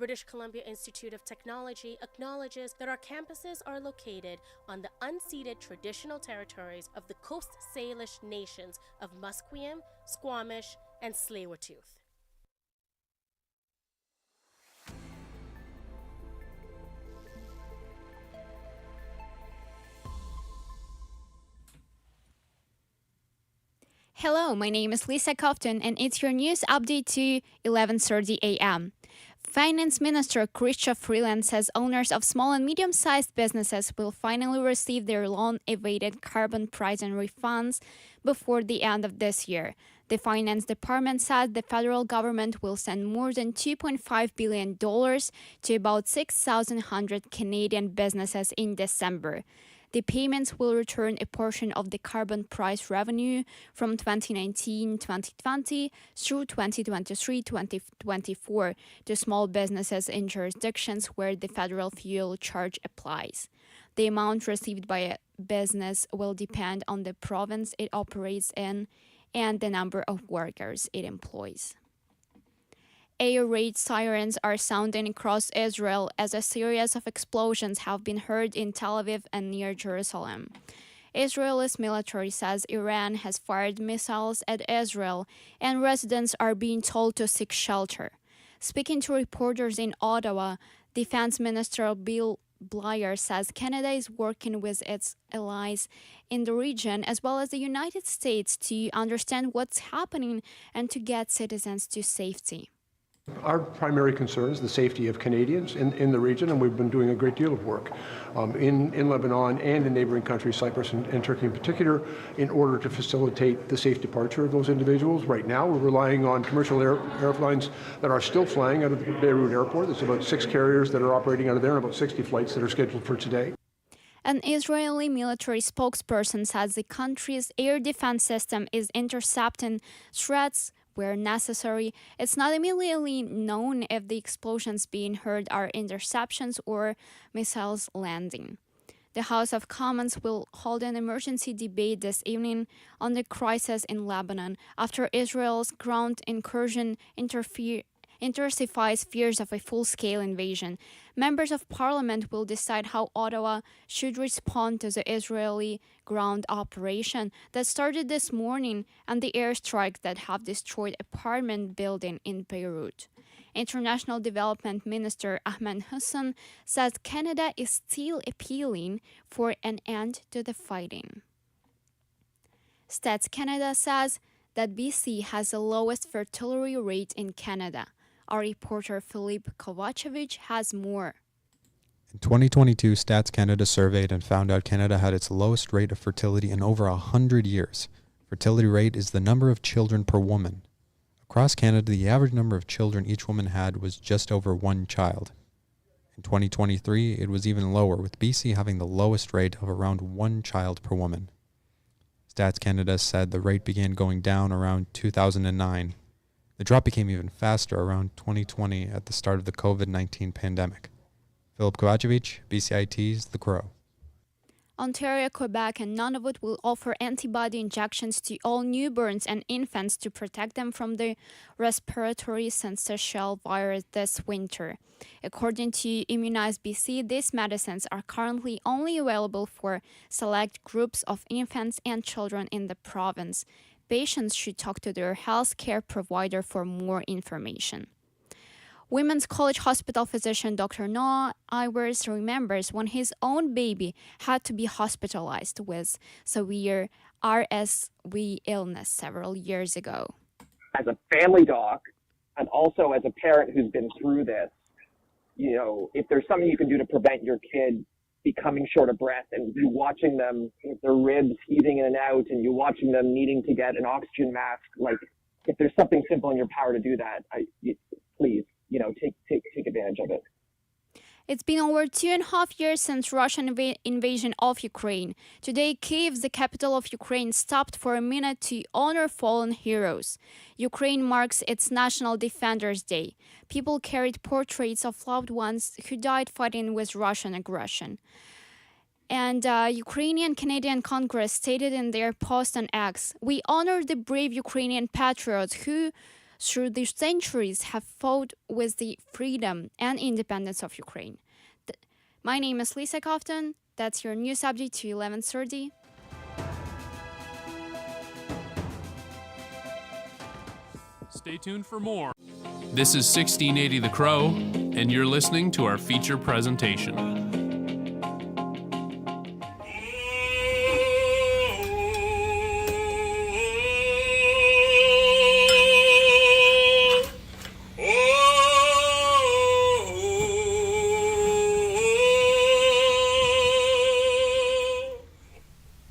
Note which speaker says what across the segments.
Speaker 1: British Columbia Institute of Technology acknowledges that our campuses are located on the unceded traditional territories of the Coast Salish nations of Musqueam, Squamish, and Tsleil-Waututh.
Speaker 2: Hello, my name is Lisa Cofton, and it's your news update to 11:30 a.m. Finance Minister Chrystia Freeland says owners of small and medium-sized businesses will finally receive their long-awaited carbon pricing refunds before the end of this year. The Finance Department said the federal government will send more than $2.5 billion to about 6,100 Canadian businesses in December. The payments will return a portion of the carbon price revenue from 2019-2020 through 2023-2024 to small businesses in jurisdictions where the federal fuel charge applies. The amount received by a business will depend on the province it operates in and the number of workers it employs. Air raid sirens are sounding across Israel as a series of explosions have been heard in Tel Aviv and near Jerusalem. Israel's military says Iran has fired missiles at Israel and residents are being told to seek shelter. Speaking to reporters in Ottawa, Defense Minister Bill Blair says Canada is working with its allies in the region as well as the United States to understand what's happening and to get citizens to safety.
Speaker 3: Our primary concern is the safety of Canadians in the region, and we've been doing a great deal of work in Lebanon and in neighboring countries, Cyprus and Turkey in particular, in order to facilitate the safe departure of those individuals. Right now, we're relying on commercial airlines that are still flying out of the Beirut airport. There's about 6 carriers that are operating out of there and about 60 flights that are scheduled for today.
Speaker 2: An Israeli military spokesperson says the country's air defense system is intercepting threats where necessary. It's not immediately known if the explosions being heard are interceptions or missiles landing. The House of Commons will hold an emergency debate this evening on the crisis in Lebanon after Israel's ground incursion intensifies fears of a full-scale invasion. Members of parliament will decide how Ottawa should respond to the Israeli ground operation that started this morning and the airstrikes that have destroyed apartment building in Beirut. International Development Minister Ahmed Hussein says Canada is still appealing for an end to the fighting. Stats Canada says that BC has the lowest fertility rate in Canada. Our reporter Philippe Kovacevic has more.
Speaker 4: In 2022, Stats Canada surveyed and found out Canada had its lowest rate of fertility in over 100 years. Fertility rate is the number of children per woman. Across Canada, the average number of children each woman had was just over 1 child. In 2023, it was even lower, with BC having the lowest rate of around 1 child per woman. Stats Canada said the rate began going down around 2009. The drop became even faster around 2020 at the start of the COVID-19 pandemic. Philip Kovacevic, BCIT's The Crow.
Speaker 2: Ontario, Quebec, and Nunavut will offer antibody injections to all newborns and infants to protect them from the respiratory syncytial virus this winter. According to Immunize BC, these medicines are currently only available for select groups of infants and children in the province. Patients should talk to their health care provider for more information. Women's College Hospital physician Dr. Noah Ivers remembers when his own baby had to be hospitalized with severe RSV illness several years ago.
Speaker 5: As a family doc, and also as a parent who's been through this, you know, if there's something you can do to prevent your kid becoming short of breath and you watching them with their ribs heaving in and out and you watching them needing to get an oxygen mask, like if there's something simple in your power to do that, please, you know, take advantage of it.
Speaker 2: It's been over 2.5 years since Russian invasion of Ukraine. Today, Kyiv, the capital of Ukraine, stopped for a minute to honor fallen heroes. Ukraine marks its National Defenders Day. People carried portraits of loved ones who died fighting with Russian aggression. And Ukrainian-Canadian Congress stated in their post on X, "We honor the brave Ukrainian patriots who, through the centuries have fought with the freedom and independence of Ukraine. My name is Lisa Kofton. That's your news update to 11:30.
Speaker 6: Stay tuned for more. This is 1680 The Crow, and you're listening to our feature presentation.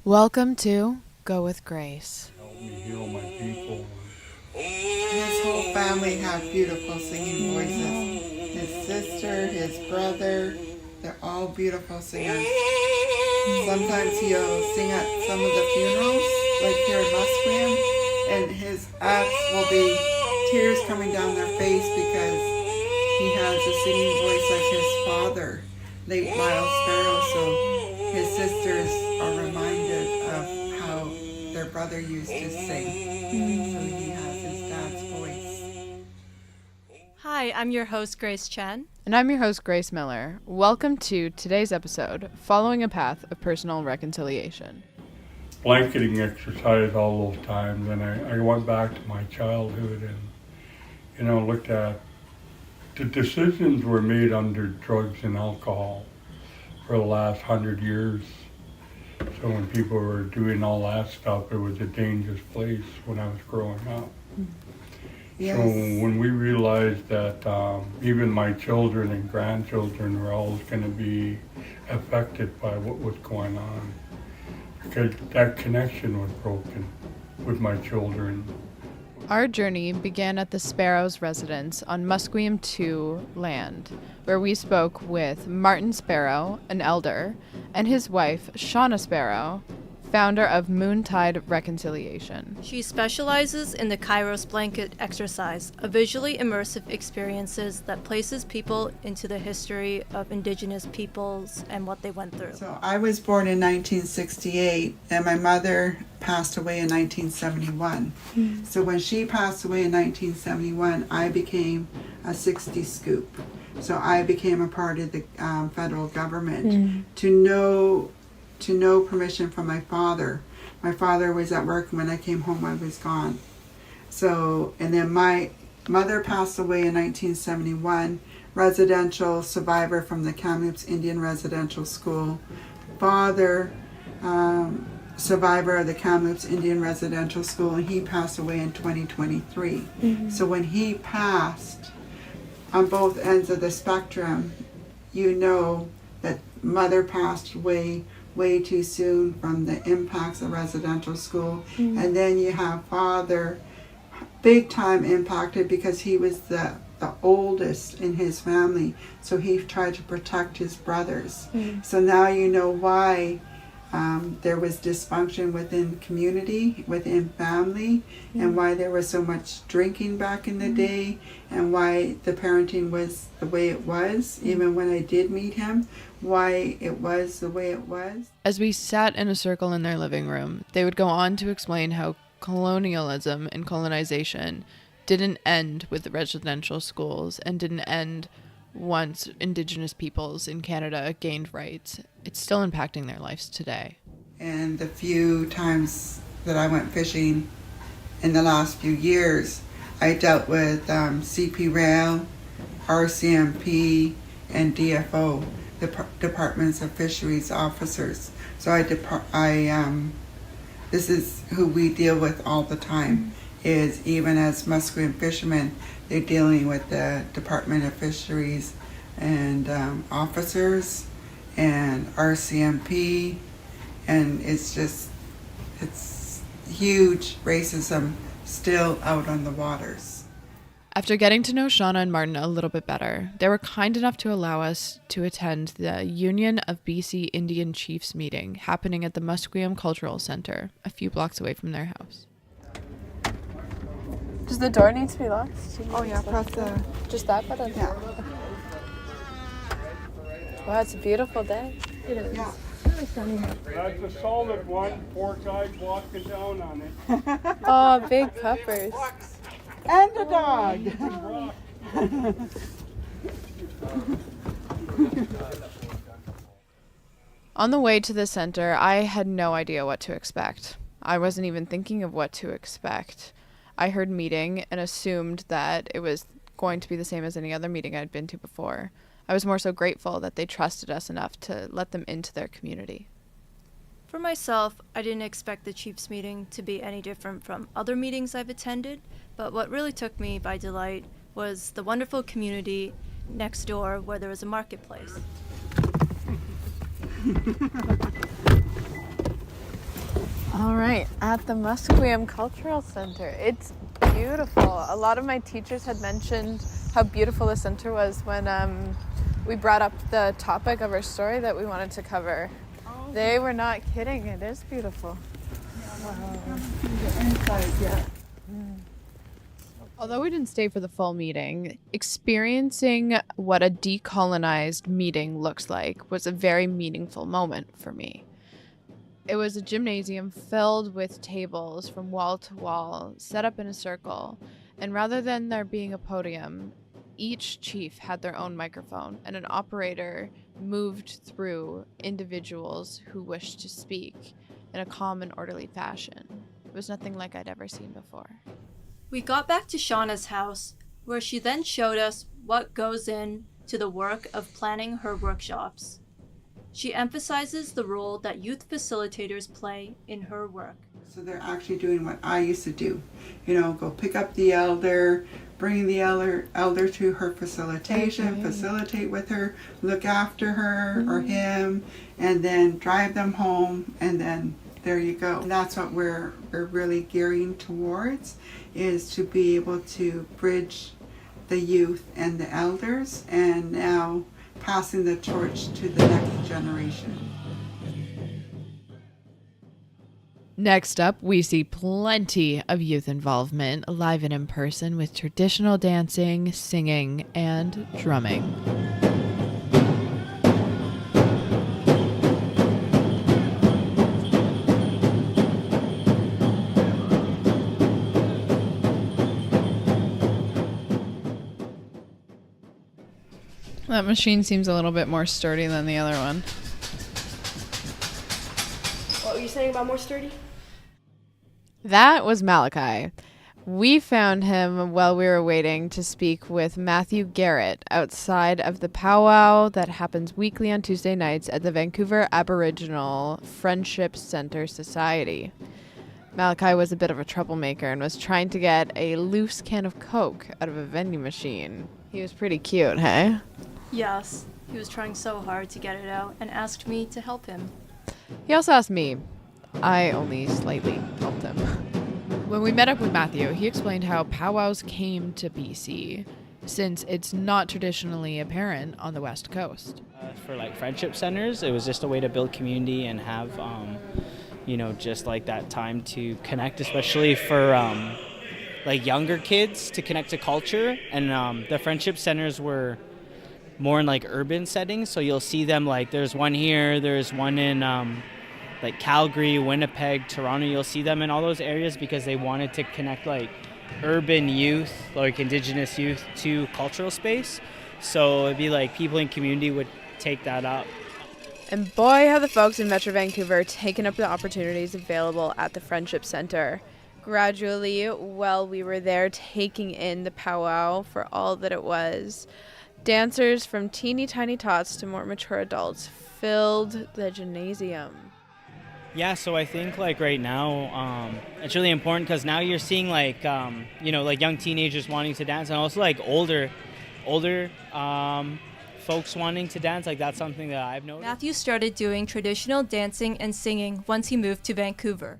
Speaker 7: Welcome to Go With Grace.
Speaker 8: Help me heal my people.
Speaker 9: His whole family have beautiful singing voices. His sister, his brother, they're all beautiful singers. Sometimes he'll sing at some of the funerals, like here in Musqueam, and his acts will be tears coming down their face because he has a singing voice like his father, late Miles Sparrow, so his sisters are reminded of how their brother used to sing. So he has his dad's voice.
Speaker 10: Hi, I'm your host, Grace Chen.
Speaker 7: And I'm your host, Grace Miller. Welcome to today's episode, Following a Path of Personal Reconciliation.
Speaker 8: Blanketing exercise all those times, and I went back to my childhood and, looked at the decisions were made under drugs and alcohol for the last 100 years. So when people were doing all that stuff, it was a dangerous place when I was growing up.
Speaker 9: Yes.
Speaker 8: So when we realized that even my children and grandchildren were always going to be affected by what was going on, because that connection was broken with my children.
Speaker 7: Our journey began at the Sparrows' residence on Musqueam 2 land, where we spoke with Martin Sparrow, an elder, and his wife, Shauna Sparrow, founder of Moontide Reconciliation.
Speaker 10: She specializes in the Kairos blanket exercise, a visually immersive experiences that places people into the history of indigenous peoples and what they went through.
Speaker 9: So I was born in 1968, and my mother passed away in 1971. So when she passed away in 1971, I became a 60 scoop. So I became a part of the federal government. To no permission from my father. My father was at work, and when I came home, I was gone. So, and then my mother passed away in 1971, residential survivor from the Kamloops Indian Residential School. Father, survivor of the Kamloops Indian Residential School, and he passed away in 2023. So when he passed, on both ends of the spectrum, you know that mother passed away way too soon from the impacts of residential school. And then you have father big time impacted because he was the oldest in his family, so he tried to protect his brothers. So now you know why there was dysfunction within community, within family, and why there was so much drinking back in the day, and why the parenting was the way it was, even when I did meet him, why it was the way it was.
Speaker 7: As we sat in a circle in their living room, they would go on to explain how colonialism and colonization didn't end with the residential schools and didn't end once Indigenous peoples in Canada gained rights. It's still impacting their lives today.
Speaker 9: And the few times that I went fishing in the last few years, I dealt with CP Rail, RCMP, and DFO, the Departments of Fisheries officers. So this is who we deal with all the time, is even as Musqueam fishermen, they're dealing with the Department of Fisheries and officers and RCMP, and it's huge racism still out on the waters.
Speaker 7: After getting to know Shauna and Martin a little bit better, they were kind enough to allow us to attend the Union of BC Indian Chiefs meeting happening at the Musqueam Cultural Center, a few blocks away from their house.
Speaker 11: Does the door need to be locked?
Speaker 9: Oh yeah, press the...
Speaker 11: Just that button?
Speaker 9: Yeah.
Speaker 11: Wow, it's a beautiful day. It is.
Speaker 9: Yeah.
Speaker 8: That's a solid one, 4 guys walking down on it.
Speaker 11: Oh, big peppers.
Speaker 9: And a dog.
Speaker 7: On the way to the center, I had no idea what to expect. I wasn't even thinking of what to expect. I heard meeting and assumed that it was going to be the same as any other meeting I'd been to before. I was more so grateful that they trusted us enough to let them into their community.
Speaker 10: For myself, I didn't expect the Chiefs meeting to be any different from other meetings I've attended, but what really took me by delight was the wonderful community next door where there was a marketplace.
Speaker 11: All right, at the Musqueam Cultural Center. It's beautiful. A lot of my teachers had mentioned how beautiful the center was when we brought up the topic of our story that we wanted to cover. They were not kidding. It is beautiful.
Speaker 7: Although we didn't stay for the full meeting, experiencing what a decolonized meeting looks like was a very meaningful moment for me. It was a gymnasium filled with tables from wall to wall, set up in a circle, and rather than there being a podium, each chief had their own microphone, and an operator moved through individuals who wished to speak in a calm and orderly fashion. It was nothing like I'd ever seen before.
Speaker 10: We got back to Shauna's house, where she then showed us what goes into the work of planning her workshops. She emphasizes the role that youth facilitators play in her work.
Speaker 9: So they're actually doing what I used to do. You know, go pick up the elder, bring the elder to her facilitation, facilitate with her, look after her or him, and then drive them home, and then there you go. And that's what we're really gearing towards, is to be able to bridge the youth and the elders, and now passing the torch to the next generation.
Speaker 7: Next up, we see plenty of youth involvement, live and in person, with traditional dancing, singing, and drumming. That machine seems a little bit more sturdy than the other one.
Speaker 1: What were you saying about more sturdy?
Speaker 7: That was Malachi. We found him while we were waiting to speak with Matthew Garrett outside of the powwow that happens weekly on Tuesday nights at the Vancouver Aboriginal Friendship Center Society. Malachi was a bit of a troublemaker and was trying to get a loose can of Coke out of a vending machine. He was pretty cute, hey?
Speaker 10: Yes, he was trying so hard to get it out and asked me to help him.
Speaker 7: He also asked me. I only slightly helped him. When we met up with Matthew, he explained how powwows came to BC, since it's not traditionally apparent on the West Coast.
Speaker 12: For like friendship centers, it was just a way to build community and have, just like that time to connect, especially for like younger kids to connect to culture. And the friendship centers were more in like urban settings, so you'll see them like there's one here, there's one in like Calgary, Winnipeg, Toronto. You'll see them in all those areas because they wanted to connect like urban youth, like Indigenous youth, to cultural space. So it'd be like people in community would take that up.
Speaker 11: And boy, have the folks in Metro Vancouver taken up the opportunities available at the Friendship Center. Gradually, while we were there taking in the powwow for all that it was, dancers from teeny tiny tots to more mature adults filled the gymnasium.
Speaker 12: Yeah, so I think like right now, it's really important because now you're seeing like, like young teenagers wanting to dance, and also like older folks wanting to dance. Like that's something that I've noticed.
Speaker 10: Matthew started doing traditional dancing and singing once he moved to Vancouver.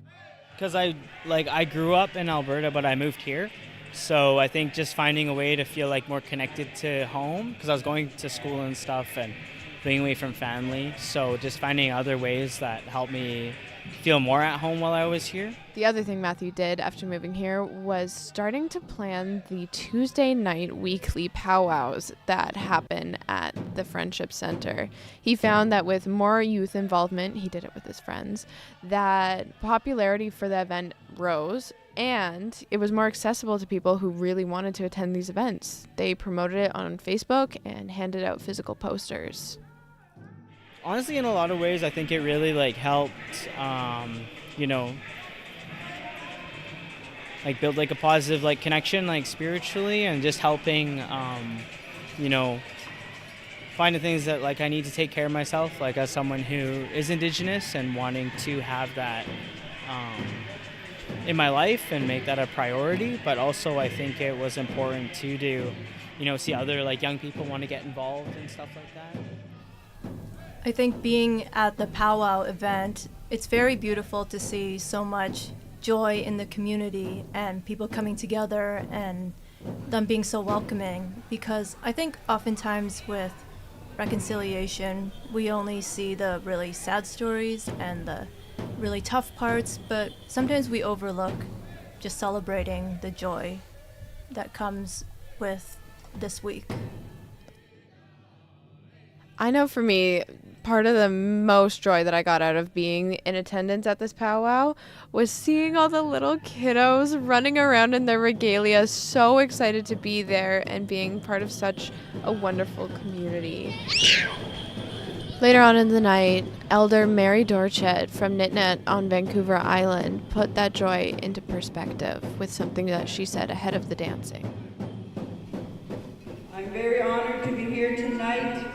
Speaker 12: Because I grew up in Alberta, but I moved here. So I think just finding a way to feel like more connected to home, because I was going to school and stuff and being away from family. So just finding other ways that help me feel more at home while I was here.
Speaker 11: The other thing Matthew did after moving here was starting to plan the Tuesday night weekly powwows that happen at the Friendship Center. He found that with more youth involvement, he did it with his friends, that popularity for the event rose, and it was more accessible to people who really wanted to attend these events. They promoted it on Facebook and handed out physical posters.
Speaker 12: Honestly, in a lot of ways, I think it really helped, build a positive connection spiritually, and just helping, find the things that I need to take care of myself, as someone who is Indigenous and wanting to have that in my life and make that a priority. But also, I think it was important to do, see other young people want to get involved and stuff like that.
Speaker 10: I think being at the powwow event, it's very beautiful to see so much joy in the community and people coming together and them being so welcoming, because I think oftentimes with reconciliation, we only see the really sad stories and the really tough parts, but sometimes we overlook just celebrating the joy that comes with this week.
Speaker 11: I know for me, part of the most joy that I got out of being in attendance at this powwow was seeing all the little kiddos running around in their regalia, so excited to be there and being part of such a wonderful community. Later on in the night, Elder Mary Dorchett from Nitnet on Vancouver Island put that joy into perspective with something that she said ahead of the dancing.
Speaker 13: I'm very honored to be here tonight.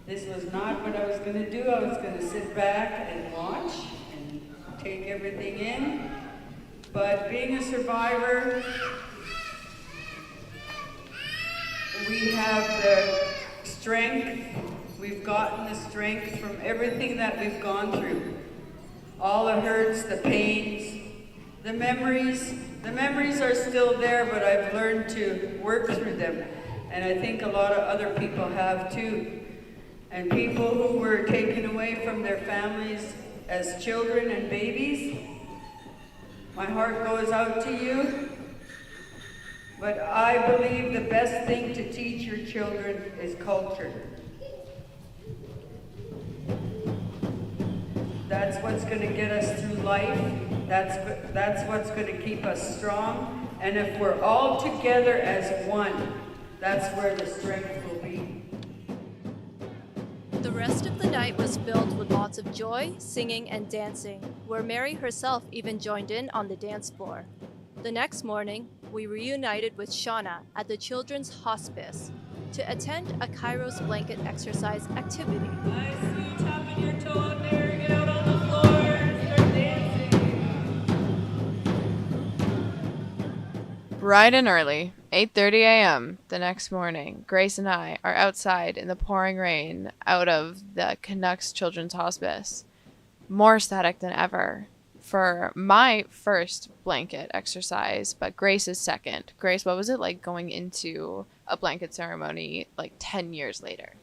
Speaker 13: This was not what I was going to do. I was going to sit back and watch and take everything in. But being a survivor, we have the strength. We've gotten the strength from everything that we've gone through. All the hurts, the pains, the memories. The memories are still there, but I've learned to work through them. And I think a lot of other people have too. And people who were taken away from their families as children and babies, my heart goes out to you. But I believe the best thing to teach your children is culture. That's what's going to get us through life. That's what's going to keep us strong. And if we're all together as one, that's where the strength will be.
Speaker 10: The rest of the night was filled with lots of joy, singing, and dancing, where Mary herself even joined in on the dance floor. The next morning, we reunited with Shauna at the Children's Hospice to attend a Kairos blanket exercise activity.
Speaker 13: I see you tapping your toe out there, get out on the floor and start dancing.
Speaker 11: Bright and early, 8:30 a.m. the next morning, Grace and I are outside in the pouring rain out of the Canucks Children's Hospice, more ecstatic than ever for my first blanket exercise, but Grace's second. Grace, what was it like going into a blanket ceremony 10 years later?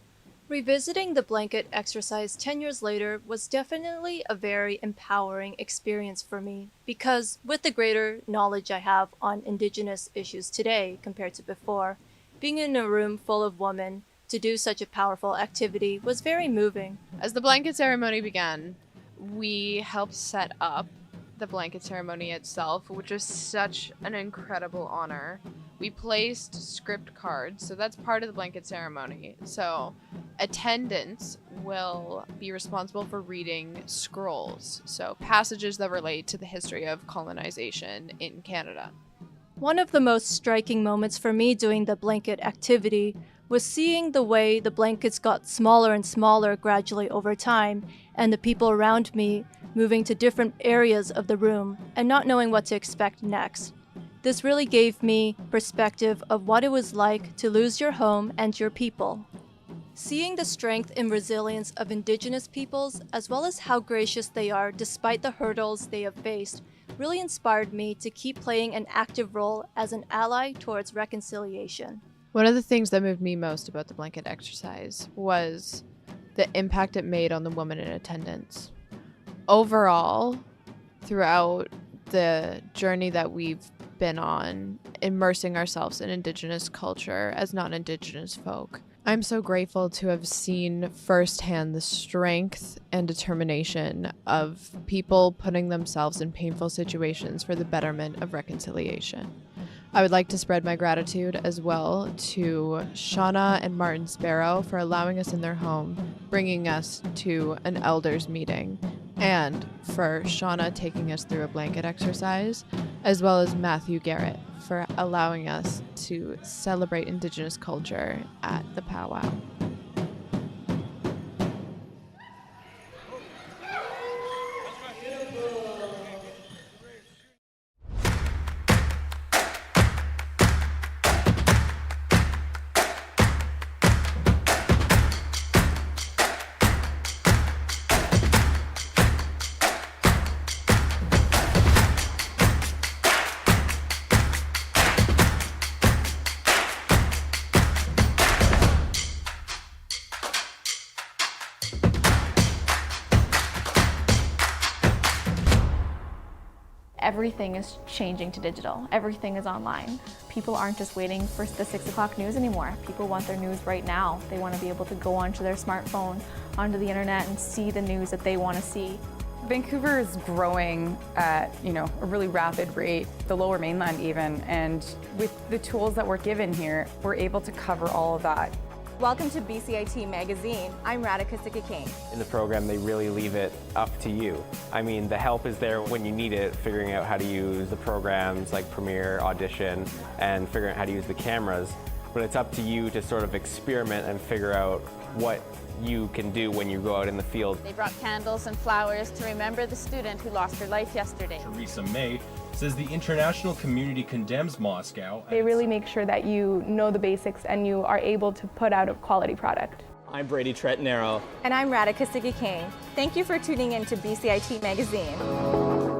Speaker 10: Revisiting the blanket exercise 10 years later was definitely a very empowering experience for me, because with the greater knowledge I have on Indigenous issues today compared to before, being in a room full of women to do such a powerful activity was very moving.
Speaker 11: As the blanket ceremony began, we helped set up the blanket ceremony itself, which was such an incredible honor. We placed script cards, so that's part of the blanket ceremony. So attendants will be responsible for reading scrolls, so passages that relate to the history of colonization in Canada.
Speaker 10: One of the most striking moments for me doing the blanket activity was seeing the way the blankets got smaller and smaller gradually over time, and the people around me moving to different areas of the room and not knowing what to expect next. This really gave me perspective of what it was like to lose your home and your people. Seeing the strength and resilience of Indigenous peoples, as well as how gracious they are despite the hurdles they have faced, really inspired me to keep playing an active role as an ally towards reconciliation.
Speaker 11: One of the things that moved me most about the blanket exercise was the impact it made on the woman in attendance. Overall, throughout the journey that we've been on, immersing ourselves in Indigenous culture as non-Indigenous folk, I'm so grateful to have seen firsthand the strength and determination of people putting themselves in painful situations for the betterment of reconciliation. I would like to spread my gratitude as well to Shauna and Martin Sparrow for allowing us in their home, bringing us to an elders meeting, and for Shauna taking us through a blanket exercise, as well as Matthew Garrett for allowing us to celebrate Indigenous culture at the powwow.
Speaker 14: Everything is changing to digital. Everything is online. People aren't just waiting for the 6 o'clock news anymore. People want their news right now. They want to be able to go onto their smartphone, onto the internet, and see the news that they want to see.
Speaker 15: Vancouver is growing at, a really rapid rate, the Lower Mainland even, and with the tools that we're given here, we're able to cover all of that.
Speaker 16: Welcome to BCIT Magazine. I'm Radhika Sikakane.
Speaker 17: In the program, they really leave it up to you. I mean, the help is there when you need it, figuring out how to use the programs like Premiere, Audition, and figuring out how to use the cameras. But it's up to you to sort of experiment and figure out what you can do when you go out in the field.
Speaker 18: They brought candles and flowers to remember the student who lost her life yesterday.
Speaker 19: Teresa May says the international community condemns Moscow.
Speaker 20: They really make sure that you know the basics and you are able to put out a quality product.
Speaker 21: I'm Brady Tretanero.
Speaker 16: And I'm Radhika Sikakane. Thank you for tuning in to BCIT Magazine.